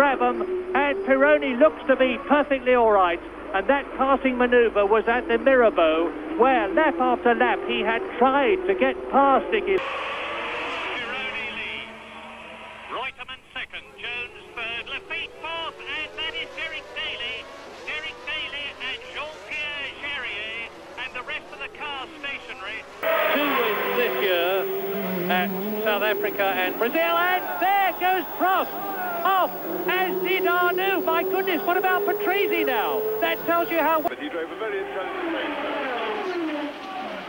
grab them, and Pironi looks to be perfectly all right. And that passing manoeuvre was at the Mirabeau, where lap after lap he had tried to get past Nicky. Pironi leads. Reutemann second, Jones third, Lafitte fourth, and that is Derek Daly. Derek Daly and Jean-Pierre Jarier, and the rest of the car stationary. 2 wins this year at South Africa and Brazil, and there goes Prost off, as did Arnoux. My goodness, what about Patrese now? That tells you how... But he drove a very intelligent race.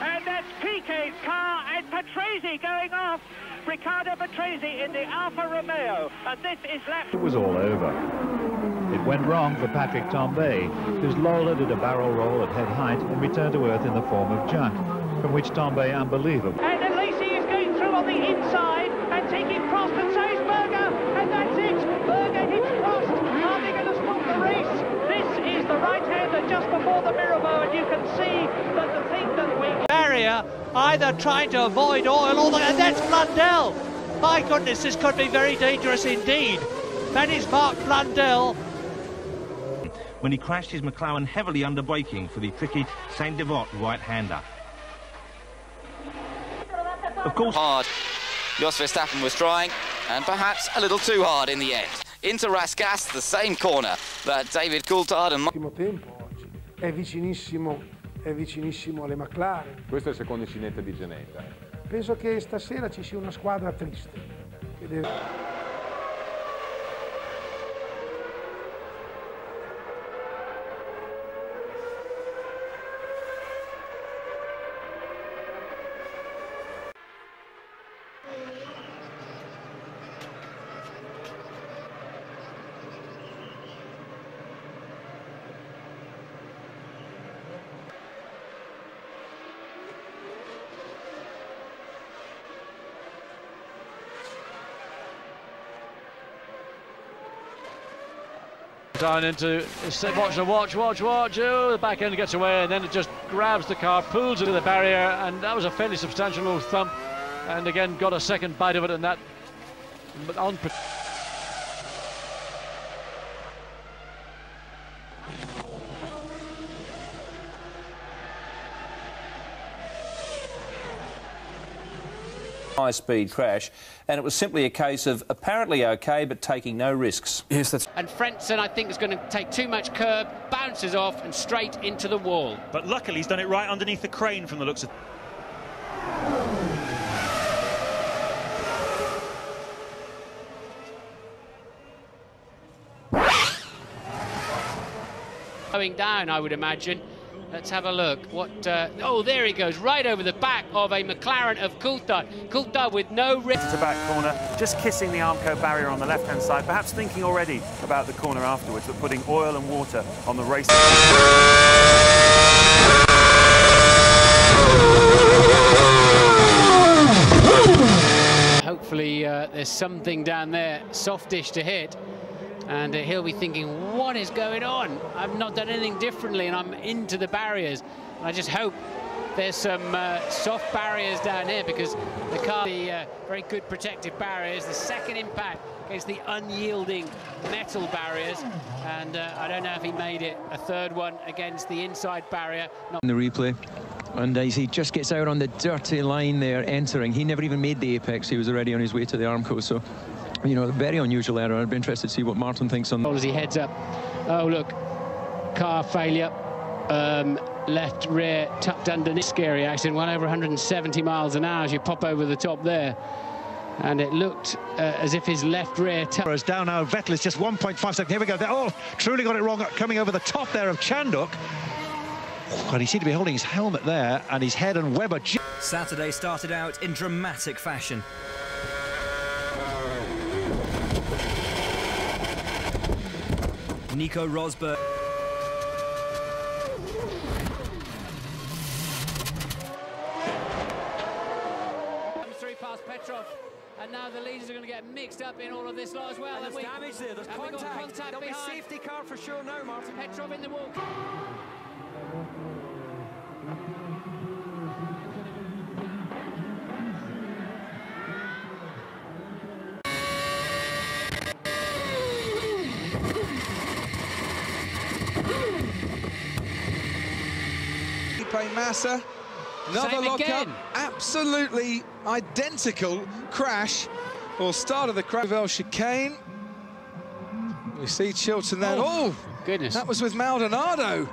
And that's Piquet's car, and Patrese going off. Riccardo Patrese in the Alfa Romeo, and this is lap... It was all over. It went wrong for Patrick Tambay, whose Lola did a barrel roll at head height and returned to earth in the form of junk, from which Tambay unbelievable. And then Lacey is going through on the inside and taking Prost, and so is Berger, and that's it. Berger hits Prost. Are they going to stop the race? This is the right-hander just before the Mirabeau, and you can see that the thing that we... Barrier either trying to avoid oil or and that's Blundell. My goodness, this could be very dangerous indeed. That is Mark Blundell. When he crashed his McLaren heavily under braking for the tricky Saint-Devote right-hander. Of course... Hard. Jos Verstappen was trying, and perhaps a little too hard in the end. Into Rascasse, the same corner that David Coulthard and... tempo oggi. È vicinissimo alle McLaren. Questo è il secondo incidente di Ginetta. Penso che stasera ci sia una squadra triste. Che deve... Down into, watch, oh, the back end gets away and then it just grabs the car, pulls it to the barrier, and that was a fairly substantial little thump, and again got a second bite of it, and that on. High-speed crash, and it was simply a case of apparently okay but taking no risks. Yes, that's... And Frentzen, I think, is going to take too much curb, bounces off and straight into the wall. But luckily he's done it right underneath the crane from the looks of... Going down, I would imagine. Let's have a look. What? Oh, there he goes, right over the back of a McLaren of Coulthard. Coulthard with no risk. It's a back corner, just kissing the Armco barrier on the left-hand side, perhaps thinking already about the corner afterwards, but putting oil and water on the race. Hopefully there's something down there, softish to hit. And he'll be thinking, what is going on? I've not done anything differently, and I'm into the barriers. And I just hope there's some soft barriers down here, because the car, the very good protective barriers, the second impact against the unyielding metal barriers. And I don't know if he made it a third one against the inside barrier. In the replay. And as he just gets out on the dirty line there, entering, he never even made the apex. He was already on his way to the Armco. So, you know, a very unusual error. I'd be interested to see what Martin thinks on that. As he heads up, oh look, car failure, left rear tucked underneath. Scary accident, well over 170 miles an hour as you pop over the top there. And it looked as if his left rear... Down now, Vettel is just 1.5 seconds. Here we go. Oh, truly got it wrong, coming over the top there of Chanduk. And he seemed to be holding his helmet there, and his head and Webber... Saturday started out in dramatic fashion. Nico Rosberg. Comes through past Petrov, and now the leaders are going to get mixed up in all of this lot as well. And there's damage there, there's contact. There'll be safety car for sure now, Martin. Petrov in the walk. Felipe Massa. Another Same lock-up. again. Absolutely identical crash, or start of the crash. Chicane. We see Chilton then. Oh, goodness. That was with Maldonado,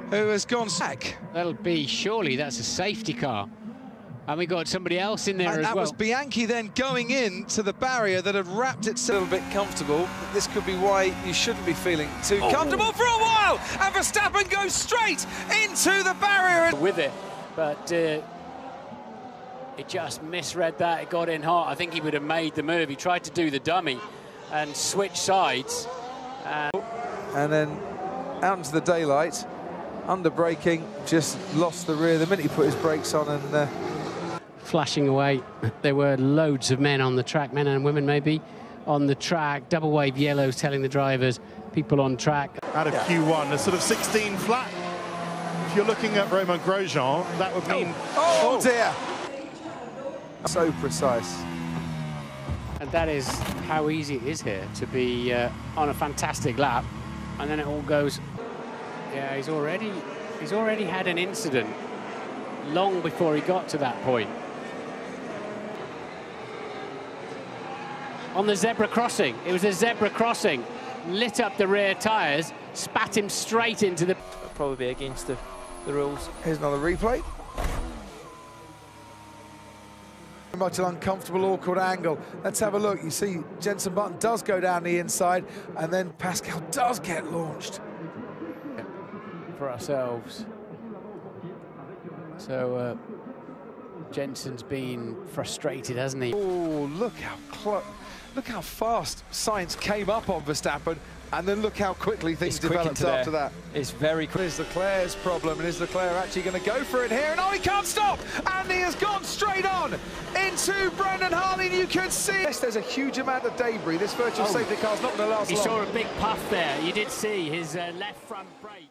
who has gone back. That'll be, surely that's a safety car. And we got somebody else in there And as that well. was Bianchi then going in to the barrier that had wrapped itself a little bit comfortable. This could be why you shouldn't be feeling too comfortable for a while. And Verstappen goes straight into the barrier. With it, but it just misread that. It got in hot. I think he would have made the move. He tried to do the dummy and switch sides. And then out into the daylight, under braking, just lost the rear the minute he put his brakes on and... flashing away. There were loads of men on the track, men and women maybe, on the track. Double wave yellows telling the drivers, people on track. Out of Q1, a sort of 16 flat. If you're looking at Romain Grosjean, that would mean... Oh dear! So precise. And that is how easy it is here to be on a fantastic lap, and then it all goes... Yeah, he's already had an incident long before he got to that point. On the zebra crossing, it was a zebra crossing, lit up the rear tyres, spat him straight into the... Probably be against the rules. Here's another replay. Very much an uncomfortable, awkward angle. Let's have a look. You see Jenson Button does go down the inside, and then Pascal does get launched. For ourselves. So Jenson's been frustrated, hasn't he? Oh, look how fast Sainz came up on Verstappen, and then look how quickly things developed after that. It's very quick. Is Leclerc's problem, and is Leclerc actually going to go for it here? And oh, he can't stop! And he has gone straight on into Brendan Hartley. You can see yes, there's a huge amount of debris. This virtual safety car's not going to last long. You saw a big puff there. You did see his left front brake.